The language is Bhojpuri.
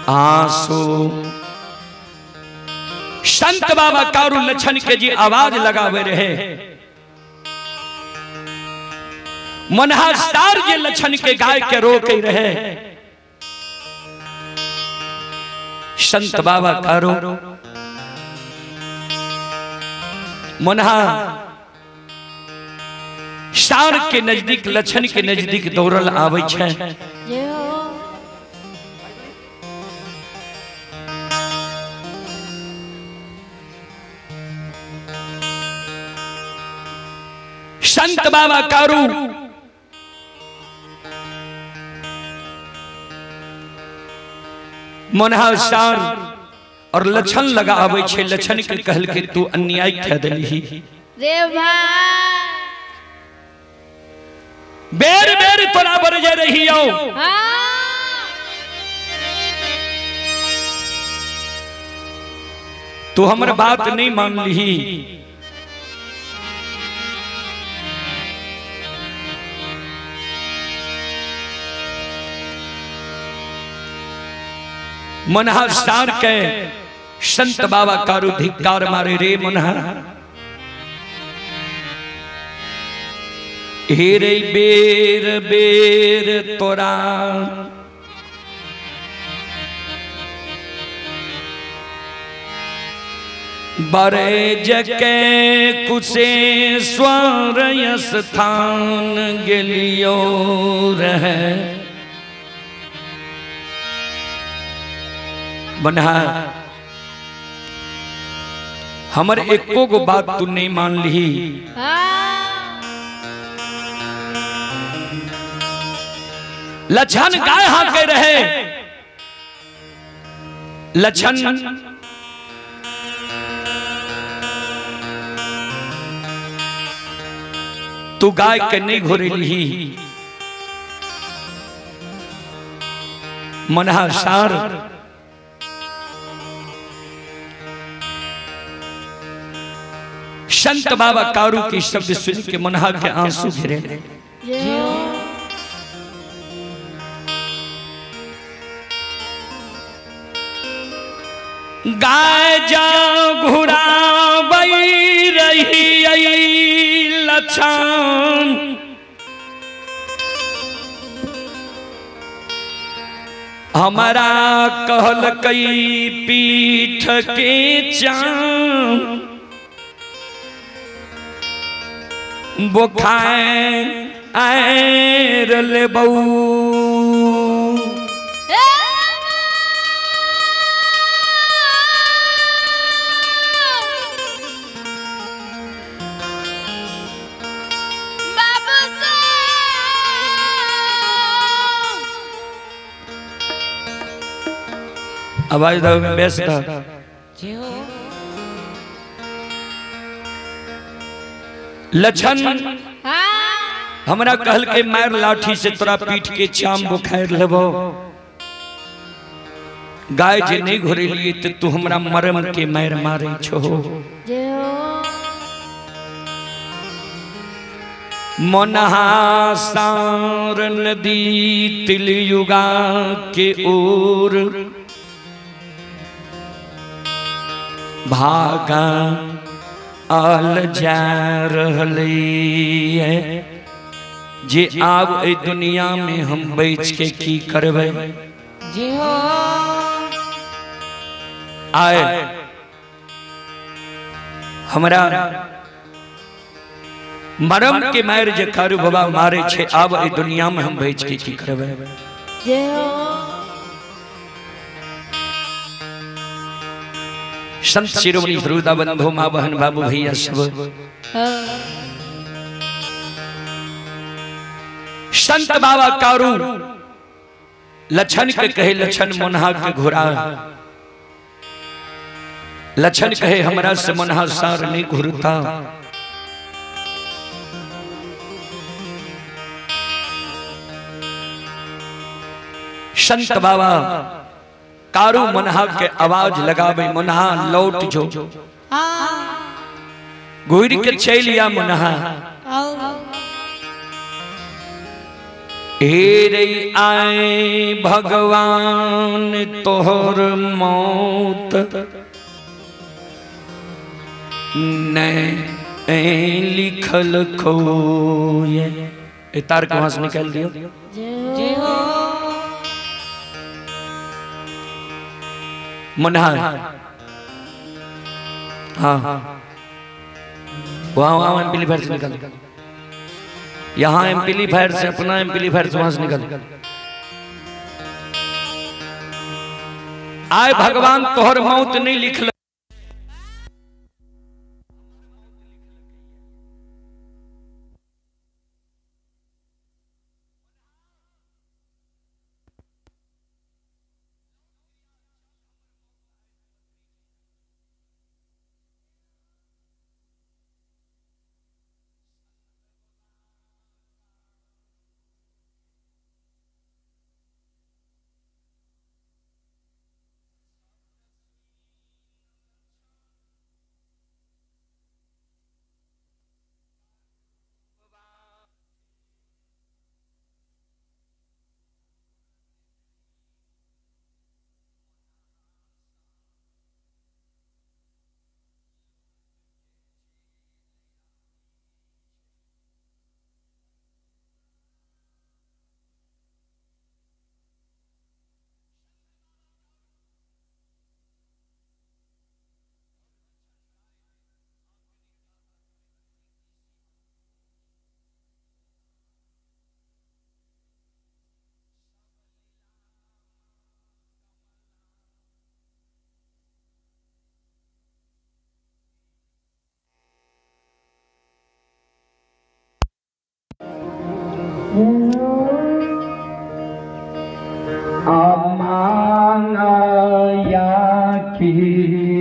आंसू। संत बाबा कारू लछन के जी आवाज लगावे रहे। मनहासार जे लछन के गाय के रोक रहे। संत बाबा कारू मनहा सार के नजदीक लछन के नजदीक दौड़ल आवे छे। संत बाबा कारू मनहासार और लछन लगा आवे छे। लछन के कहल के तू अन्याय कह देली रे भाई, बेर बेर तोरा बरजे रही हो। तू हमर बात नहीं मान ली। मनहासार के संत बाबा कारू धिक्कार मारे रे मनहा। हेरे बेर बेर तोरा बरे जके कुसे स्वर स्थान गेलियो रहे। बनहा हमर एको गो बात तू नहीं मान ली। लछन गाय हाके रहे। लछन तू गाय के नहीं घोरेली। मनहासार संत बाबा कारू की शब्द सुन के मनहा के आंसू गिरे। गाय जा घुरावई रही लछन, हमारा कहल कई पीठ के चाम बुखाए आयल बऊ। आवाज दो में बेस था। लछन हमरा कहल के मार लाठी से तोरा पीठ के चाम बुखार लेबो। गाय जे नहीं घोरे लिए तो तू हमरा मरम के मार मारे छो। मनहासार नदी तिलयुगा के ओर भागा आल जा रहली है। जे आब ए दुनिया में हम बैठ के की करबे। जी हो आए हमरा मरम के मार जे कारू बाबा मारे छे। आब ए दुनिया में हम बैठ के की करबे। जी हो संत शिरोमणि ध्रुवदा बंधु माँ बहन बाबू भैया सब संत बाबा कारू लछन के कहे लछन मनहा के घुरा। लछन कहे हमरा से मनहासार नहीं घुरता। संत बाबा कारू मनहा के आवाज लगावे। मनहा लौट जो घूर के चलिया। मनहा हेरे आए भगवान तोहर मौत न लिखल खोए। तार कहाँ से निकाल दियो। मनहार हाँ वहाँ एम्पलीफायर से निकल, यहाँ एम्पलीफायर से अपना एम्पलीफायर से वहां से निकल। आए भगवान तोहर मौत नहीं लिख ल या की